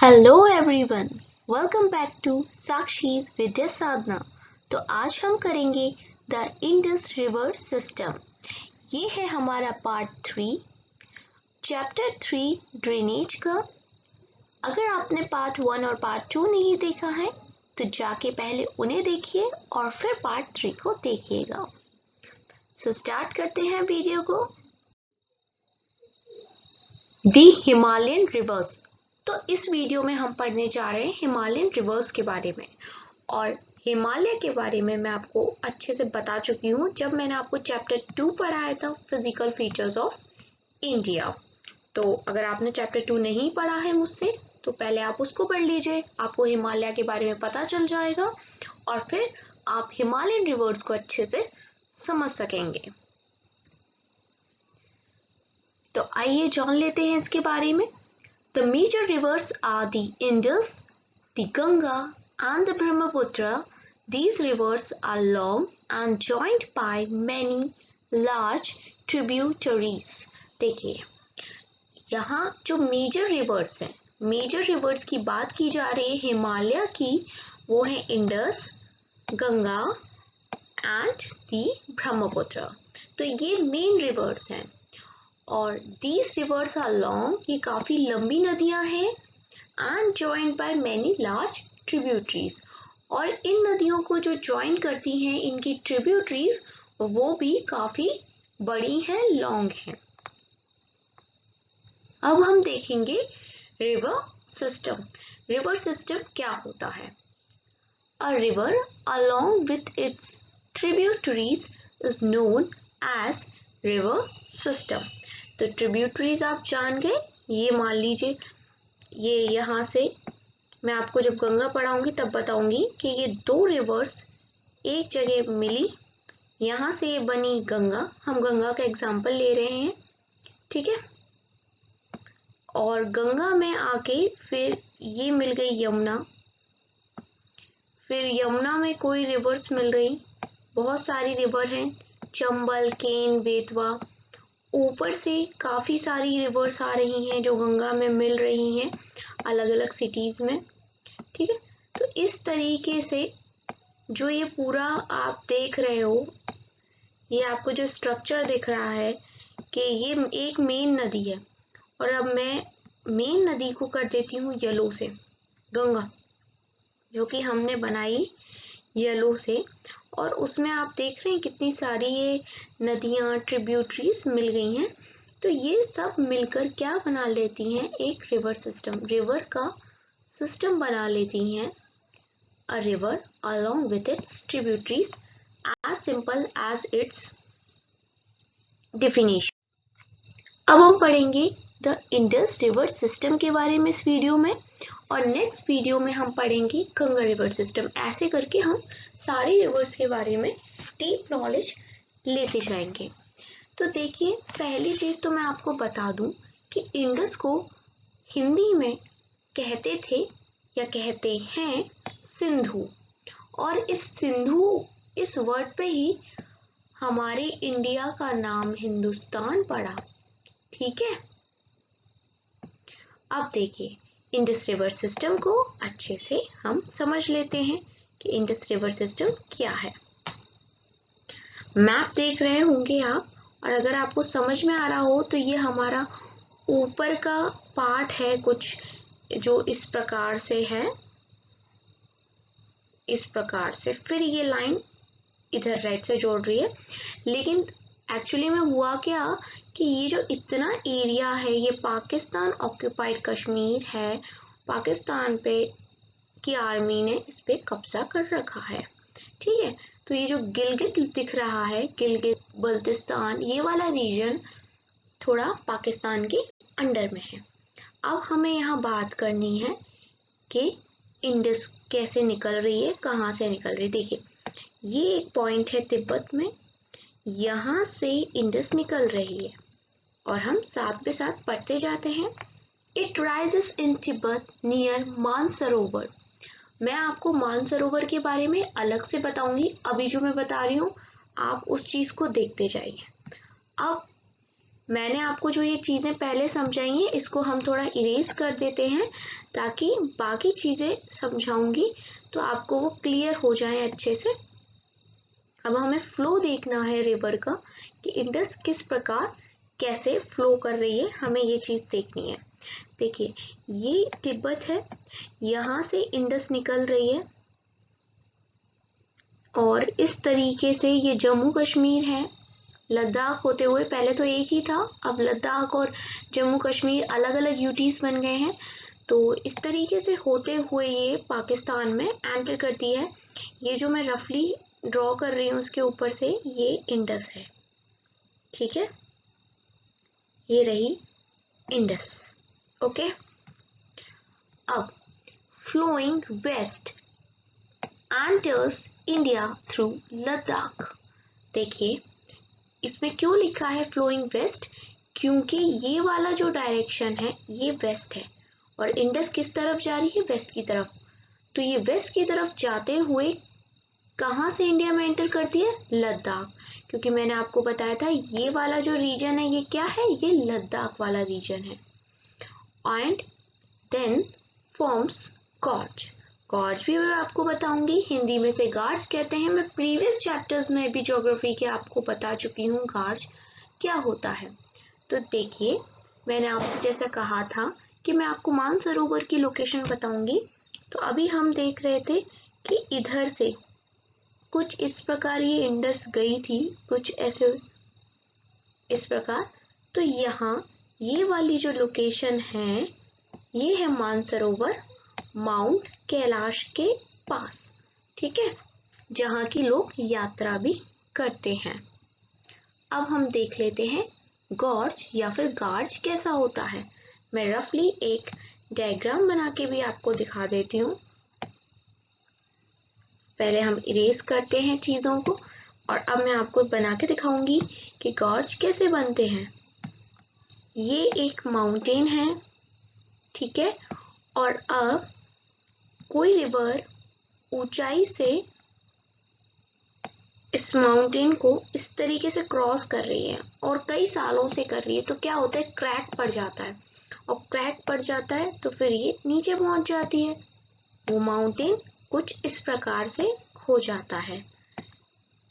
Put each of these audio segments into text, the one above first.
Hello everyone, welcome back to साक्षीज विद्या साधना। तो आज हम करेंगे द इंडस रिवर सिस्टम। ये है हमारा पार्ट 3, चैप्टर 3 ड्रेनेज का। अगर आपने पार्ट 1 और पार्ट 2 नहीं देखा है तो जाके पहले उन्हें देखिए और फिर पार्ट 3 को देखिएगा। सो स्टार्ट करते हैं वीडियो को। दी हिमालयन रिवर्स। तो इस वीडियो में हम पढ़ने जा रहे हैं हिमालयन रिवर्स के बारे में। और हिमालय के बारे में मैं आपको अच्छे से बता चुकी हूँ जब मैंने आपको चैप्टर 2 पढ़ाया था, फिजिकल फीचर्स ऑफ इंडिया। तो अगर आपने चैप्टर 2 नहीं पढ़ा है मुझसे तो पहले आप उसको पढ़ लीजिए, आपको हिमालय के बारे में पता चल जाएगा और फिर आप हिमालयन रिवर्स को अच्छे से समझ सकेंगे। तो आइए जान लेते हैं इसके बारे में। The major rivers are the Indus, the Ganga and the Brahmaputra. These rivers are long and joined by many large tributaries. देखिए यहाँ जो मेजर रिवर्स हैं, मेजर रिवर्स की बात की जा रही है हिमालय की, वो है Indus, Ganga and the Brahmaputra. तो ये मेन रिवर्स हैं और these rivers are long, ये काफी लंबी नदियां हैं and joined by many large tributaries, और इन नदियों को जो ज्वाइन करती हैं इनकी ट्रिब्यूटरीज वो भी काफी बड़ी हैं, लॉन्ग हैं। अब हम देखेंगे रिवर सिस्टम। रिवर सिस्टम क्या होता है? A river along with its tributaries is known as river system. तो ट्रिब्यूटरीज आप जान गए। ये मान लीजिए ये यहाँ से मैं आपको जब गंगा पढ़ाऊंगी तब बताऊंगी कि ये दो रिवर्स एक जगह मिली, यहाँ से ये बनी गंगा। हम गंगा का एग्जाम्पल ले रहे हैं, ठीक है। और गंगा में आके फिर ये मिल गई यमुना, फिर यमुना में कोई रिवर्स मिल रही, बहुत सारी रिवर हैं, चंबल, केन, बेतवा। ऊपर से काफी सारी रिवर्स आ रही हैं जो गंगा में मिल रही हैं अलग अलग सिटीज में, ठीक है। तो इस तरीके से जो ये पूरा आप देख रहे हो, ये आपको जो स्ट्रक्चर दिख रहा है कि ये एक मेन नदी है। और अब मैं मेन नदी को कर देती हूँ येलो से, गंगा, जो कि हमने बनाई येलो से, और उसमें आप देख रहे हैं कितनी सारी ये नदियां, ट्रिब्यूटरीज मिल गई हैं। तो ये सब मिलकर क्या बना लेती हैं? एक रिवर सिस्टम, रिवर का सिस्टम बना लेती हैं। A river along with its tributaries as simple as its definition. अब हम पढ़ेंगे द इंडस रिवर सिस्टम के बारे में इस वीडियो में, और नेक्स्ट वीडियो में हम पढ़ेंगे गंगा रिवर सिस्टम। ऐसे करके हम सारी रिवर्स के बारे में डीप नॉलेज लेते जाएंगे। तो देखिए, पहली चीज तो मैं आपको बता दूं कि इंडस को हिंदी में कहते थे या कहते हैं सिंधु, और इस सिंधु इस वर्ड पे ही हमारे इंडिया का नाम हिंदुस्तान पड़ा, ठीक है। अब देखिए इंडस रिवर सिस्टम को अच्छे से हम समझ लेते हैं कि इंडस रिवर सिस्टम क्या है। मैप देख रहे होंगे आप, और अगर आपको समझ में आ रहा हो तो ये हमारा ऊपर का पार्ट है कुछ जो इस प्रकार से है, इस प्रकार से, फिर ये लाइन इधर राइट से जोड़ रही है। लेकिन एक्चुअली में हुआ क्या कि ये जो इतना एरिया है ये पाकिस्तान ऑक्यूपाइड कश्मीर है, पाकिस्तान पे की आर्मी ने इस पे कब्जा कर रखा है, ठीक है। तो ये जो गिलगित दिख रहा है, गिलगित बल्तिस्तान, ये वाला रीजन थोड़ा पाकिस्तान के अंडर में है। अब हमें यहाँ बात करनी है कि इंडस कैसे निकल रही है, कहाँ से निकल रही है। देखिए ये एक पॉइंट है तिब्बत में, यहाँ से इंडस निकल रही है और हम साथ पे साथ पढ़ते जाते हैं। It rises in Tibet near Mansarovar. मैं आपको मानसरोवर के बारे में अलग से बताऊंगी, अभी जो मैं बता रही हूँ आप उस चीज को देखते जाइए। अब मैंने आपको जो ये चीज़ें पहले समझाई हैं इसको हम थोड़ा इरेज कर देते हैं ताकि बाकी चीज़ें समझाऊंगी तो आपको वो क्लियर हो जाए अच्छे से। अब हमें फ्लो देखना है रिवर का कि इंडस किस प्रकार कैसे फ्लो कर रही है, हमें ये चीज़ देखनी है। देखिए ये तिब्बत है, यहाँ से इंडस निकल रही है और इस तरीके से ये जम्मू कश्मीर है, लद्दाख होते हुए, पहले तो एक ही था, अब लद्दाख और जम्मू कश्मीर अलग अलग यूटीज बन गए हैं। तो इस तरीके से होते हुए ये पाकिस्तान में एंटर करती है। ये जो मैं रफली ड्रॉ कर रही हूँ उसके ऊपर से ये इंडस है, ठीक है, ये रही इंडस। ओके, अब flowing west enters India through Ladakh. देखिए इसमें क्यों लिखा है फ्लोइंग वेस्ट, क्योंकि ये वाला जो डायरेक्शन है ये वेस्ट है और इंडस किस तरफ जा रही है, वेस्ट की तरफ। तो ये वेस्ट की तरफ जाते हुए कहाँ से इंडिया में एंटर करती है, लद्दाख, क्योंकि मैंने आपको बताया था ये वाला जो रीजन है ये क्या है, ये लद्दाख वाला रीजन है। And then forms gorge. Gorge भी मैं आपको बताऊंगी, हिंदी में से गार्ज कहते हैं। मैं प्रीवियस चैप्टर्स में भी ज्योग्राफी के आपको बता चुकी हूँ गार्ज क्या होता है। तो देखिए मैंने आपसे जैसा कहा था कि मैं आपको मानसरोवर की लोकेशन बताऊंगी, तो अभी हम देख रहे थे कि इधर से कुछ इस प्रकार ये इंडस गई थी, कुछ ऐसे इस प्रकार। तो यहाँ ये वाली जो लोकेशन है ये है मानसरोवर माउंट कैलाश के पास, ठीक है, जहाँ की लोग यात्रा भी करते हैं। अब हम देख लेते हैं गॉर्ज या फिर गार्ज कैसा होता है। मैं रफली एक डायग्राम बना के भी आपको दिखा देती हूँ। पहले हम इरेज करते हैं चीज़ों को और अब मैं आपको बना के दिखाऊंगी कि गॉर्ज कैसे बनते हैं। ये एक माउंटेन है, ठीक है, और अब कोई रिवर ऊंचाई से इस माउंटेन को इस तरीके से क्रॉस कर रही है और कई सालों से कर रही है, तो क्या होता है क्रैक पड़ जाता है और क्रैक पड़ जाता है तो फिर ये नीचे पहुंच जाती है। वो माउंटेन कुछ इस प्रकार से हो जाता है।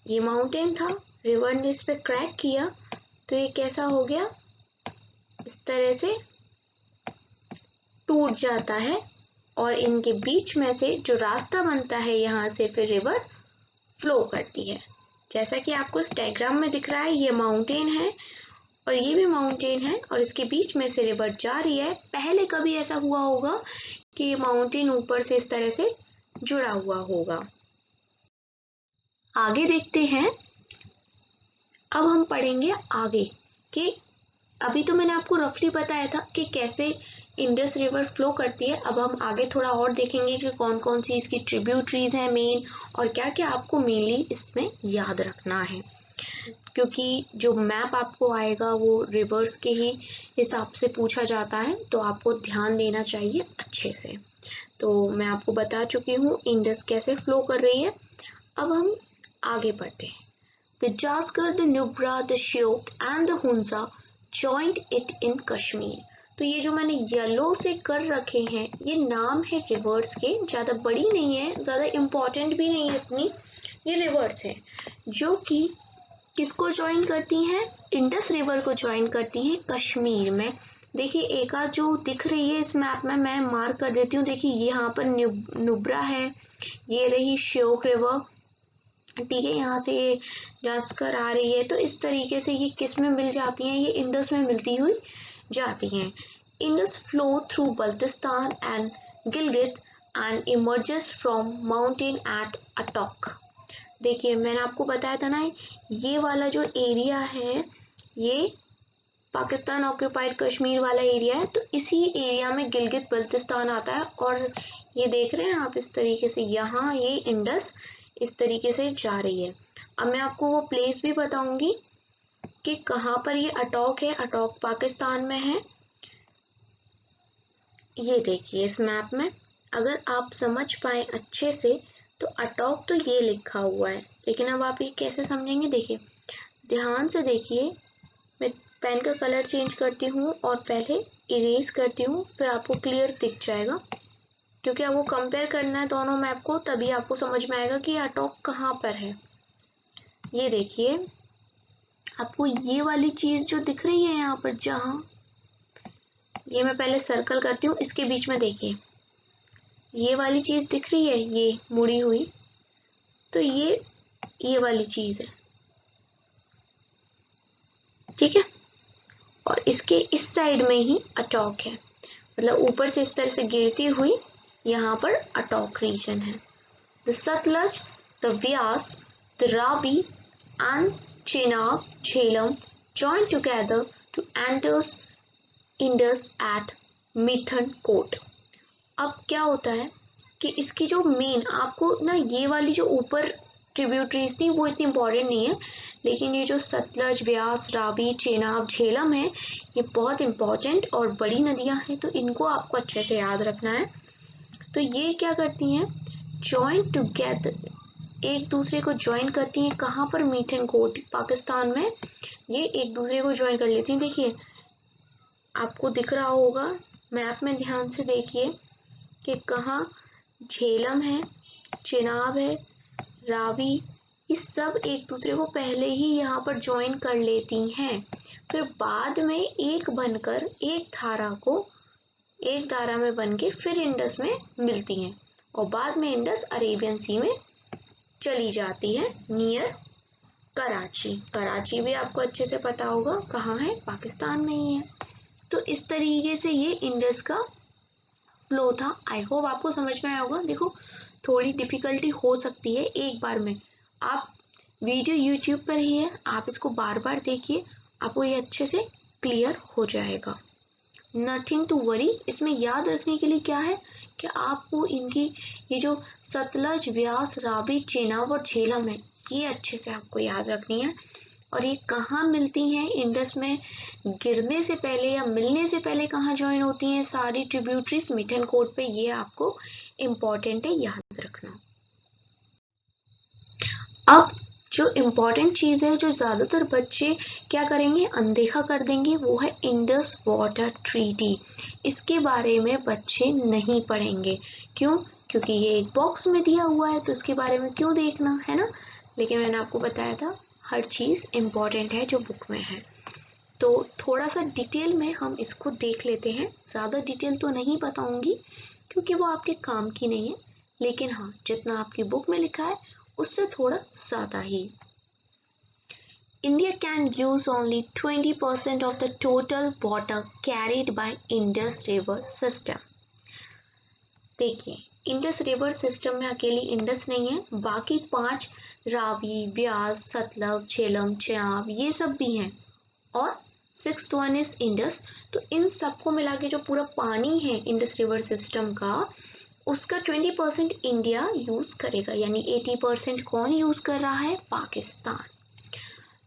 ये माउंटेन था, रिवर ने इस पे क्रैक किया तो ये कैसा हो गया, इस तरह से टूट जाता है और इनके बीच में से जो रास्ता बनता है यहाँ से फिर रिवर फ्लो करती है। जैसा कि आपको इस डायग्राम में दिख रहा है ये माउंटेन है और ये भी माउंटेन है और इसके बीच में से रिवर जा रही है। पहले कभी ऐसा हुआ होगा कि ये माउंटेन ऊपर से इस तरह से जुड़ा हुआ होगा। आगे देखते हैं, अब हम पढ़ेंगे आगे कि अभी तो मैंने आपको रफली बताया था कि कैसे इंडस रिवर फ्लो करती है। अब हम आगे थोड़ा और देखेंगे कि कौन कौन सी इसकी ट्रिब्यूटरीज हैं मेन और क्या क्या आपको मेनली इसमें याद रखना है, क्योंकि जो मैप आपको आएगा वो रिवर्स के ही हिसाब से पूछा जाता है, तो आपको ध्यान देना चाहिए अच्छे से। तो मैं आपको बता चुकी हूँ इंडस कैसे फ्लो कर रही है। अब हम आगे बढ़ते हैं। The Zanskar, the Nubra, the Shyok and the Hunza joint it in Kashmir. तो ये जो मैंने येलो से कर रखे हैं ये नाम है रिवर्स के, ज़्यादा बड़ी नहीं है, ज़्यादा इम्पोर्टेंट भी नहीं है इतनी। ये रिवर्स है जो कि किसको ज्वाइन करती हैं, इंडस रिवर को ज्वाइन करती हैं कश्मीर में। देखिए एक आध जो दिख रही है इस मैप में मैं मार्क कर देती हूँ। देखिए यहाँ पर नुब्रा है, ये रही श्योक रिवर, ठीक है, यहाँ से ये जास्कर आ रही है। तो इस तरीके से ये किस में मिल जाती हैं, ये इंडस में मिलती हुई जाती हैं। Indus flow through Baltistan and Gilgit and emerges from mountain at Attock. देखिए मैंने आपको बताया था ना ये वाला जो एरिया है ये पाकिस्तान ऑक्यूपाइड कश्मीर वाला एरिया है, तो इसी एरिया में गिलगित बल्तिस्तान आता है। और ये देख रहे हैं आप इस तरीके से यहाँ ये इंडस इस तरीके से जा रही है। अब मैं आपको वो प्लेस भी बताऊंगी कि कहाँ पर ये अटोक है। अटोक पाकिस्तान में है, ये देखिए इस मैप में अगर आप समझ पाए अच्छे से तो अटोक तो ये लिखा हुआ है, लेकिन अब आप ये कैसे समझेंगे, देखिए ध्यान से देखिए, मैं पेन का कलर चेंज करती हूँ और पहले इरेज करती हूँ, फिर आपको क्लियर दिख जाएगा, क्योंकि आपको कंपेयर करना है दोनों मैप को, तभी आपको समझ में आएगा कि अटॉक कहाँ पर है। ये देखिए, आपको ये वाली चीज जो दिख रही है यहाँ पर, जहाँ ये मैं पहले सर्कल करती हूँ, इसके बीच में देखिए ये वाली चीज दिख रही है, ये मुड़ी हुई, तो ये वाली चीज है, ठीक है। और इसके इस साइड में ही अटॉक है, मतलब ऊपर से इस तरह से गिरती हुई यहाँ पर अटॉक रीजन है। The Sutlej, the Beas, the Ravi and Chenab Jhelum join together to enters Indus at Mithankot. अब क्या होता है कि इसकी जो मेन, आपको ना ये वाली जो ऊपर ट्रिब्यूटरीज थी वो इतनी इंपॉर्टेंट नहीं है, लेकिन ये जो सतलज, व्यास, रावी, चेनाब, झेलम है, ये बहुत इंपॉर्टेंट और बड़ी नदियां हैं, तो इनको आपको अच्छे से याद रखना है। तो ये क्या करती हैं, जॉइन टुगेदर, एक दूसरे को ज्वाइन करती हैं। कहाँ पर, मिठनकोट पाकिस्तान में ये एक दूसरे को ज्वाइन कर लेती हैं। देखिए आपको दिख रहा होगा मैप में, ध्यान से देखिए कि कहाँ झेलम है, चेनाब है, रावी, ये सब एक दूसरे को पहले ही यहाँ पर ज्वाइन कर लेती हैं, फिर बाद में एक बनकर एक धारा में बन के फिर इंडस में मिलती हैं, और बाद में इंडस अरेबियन सी में चली जाती है नियर कराची। कराची भी आपको अच्छे से पता होगा कहाँ है, पाकिस्तान में ही है। तो इस तरीके से ये इंडस का फ्लो था। आई होप आपको समझ में आया होगा। देखो थोड़ी डिफिकल्टी हो सकती है एक बार में, आप वीडियो यूट्यूब पर ही है, आप इसको बार बार देखिए, आपको ये अच्छे से क्लियर हो जाएगा। Nothing to worry. इसमें याद रखने के लिए क्या है कि आपको इनकी ये जो सतलज, व्यास, रावी, चेनाब और झेलम है, ये अच्छे से आपको याद रखनी है। और ये कहाँ मिलती हैं, इंडस में गिरने से पहले या मिलने से पहले कहाँ ज्वाइन होती हैं सारी ट्रिब्यूटरीज, मिठनकोट पे, ये आपको इम्पोर्टेंट है याद रखना। अब जो इम्पोर्टेंट चीज है, जो ज्यादातर बच्चे क्या करेंगे, अनदेखा कर देंगे, वो है इंडस वाटर ट्रीटी। इसके बारे में बच्चे नहीं पढ़ेंगे। क्यों? क्योंकि ये एक बॉक्स में दिया हुआ है, तो इसके बारे में क्यों देखना है ना। लेकिन मैंने आपको बताया था हर चीज इम्पोर्टेंट है जो बुक में है, तो थोड़ा सा डिटेल में हम इसको देख लेते हैं। ज्यादा डिटेल तो नहीं बताऊंगी क्योंकि वो आपके काम की नहीं है, लेकिन हाँ जितना आपकी बुक में लिखा है उससे थोड़ा ज्यादा ही। India can use only 20% of the total water carried by Indus River system. देखिए इंडस रिवर सिस्टम में अकेली इंडस नहीं है, बाकी 5 रावी, व्यास, सतलज, झेलम, चेनाब ये सब भी हैं, और 6th वन इज इंडस। तो इन सबको मिला के जो पूरा पानी है इंडस रिवर सिस्टम का, उसका 20% इंडिया यूज करेगा, यानी 80% कौन यूज कर रहा है, Pakistan.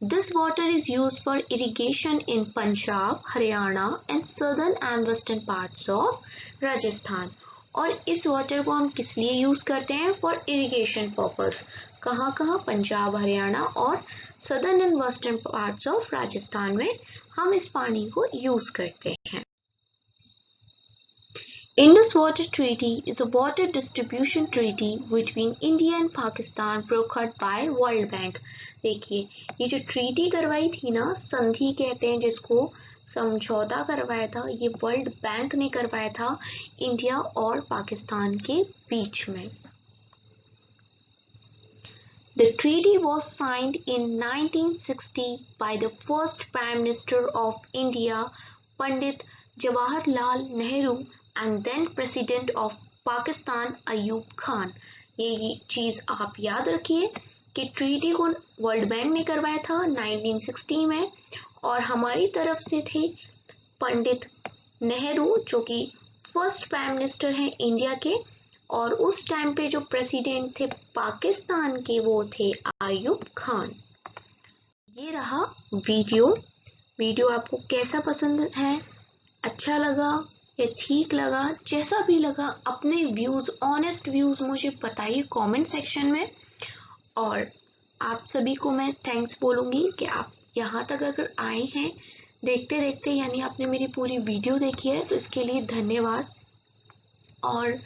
This water is used for irrigation in Punjab, Haryana and southern and western parts of Rajasthan. और इस वाटर को हम किस लिए यूज करते हैं, फॉर इरिगेशन पर्पस। कहाँ कहाँ, पंजाब, हरियाणा और southern and western parts of Rajasthan में हम इस पानी को यूज करते हैं। Indus Water Treaty is a water distribution treaty between India and Pakistan brokered by World Bank. देखिए ये जो ट्रीटी करवाई थी ना, संधि कहते हैं जिसको, समझौता करवाया था, ये वर्ल्ड बैंक ने करवाया था इंडिया और पाकिस्तान के बीच में। The treaty was signed in 1960 by the first Prime Minister of India, Pandit Jawaharlal Nehru, and then President of Pakistan Ayub Khan. ये चीज आप याद रखिए कि ट्रीटी को वर्ल्ड बैंक ने करवाया था 1960 में, और हमारी तरफ से थे पंडित नेहरू जो कि फर्स्ट प्राइम मिनिस्टर हैं इंडिया के, और उस टाइम पे जो प्रेसिडेंट थे पाकिस्तान के वो थे आयूब खान। ये रहा वीडियो आपको कैसा पसंद है, अच्छा लगा या ठीक लगा, जैसा भी लगा अपने व्यूज, ऑनेस्ट व्यूज मुझे बताइए कमेंट सेक्शन में। और आप सभी को मैं थैंक्स बोलूंगी कि आप यहाँ तक अगर आए हैं देखते देखते यानी आपने मेरी पूरी वीडियो देखी है, तो इसके लिए धन्यवाद। और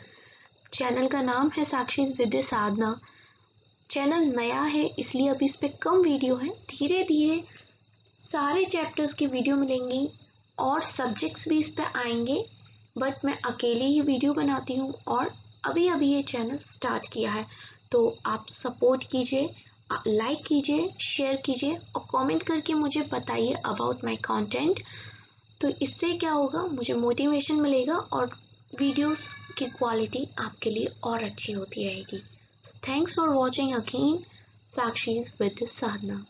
चैनल का नाम है साक्षी विद्या साधना। चैनल नया है इसलिए अभी इस पे कम वीडियो है, धीरे धीरे सारे चैप्टर्स की वीडियो मिलेंगी और सब्जेक्ट्स भी इस पे आएंगे, बट मैं अकेले ही वीडियो बनाती हूँ और अभी अभी ये चैनल स्टार्ट किया है। तो आप सपोर्ट कीजिए, लाइक कीजिए, शेयर कीजिए और कमेंट करके मुझे बताइए अबाउट माय कंटेंट। तो इससे क्या होगा, मुझे मोटिवेशन मिलेगा और वीडियोस की क्वालिटी आपके लिए और अच्छी होती रहेगी। Thanks for watching again, Sakshi with Sadhana.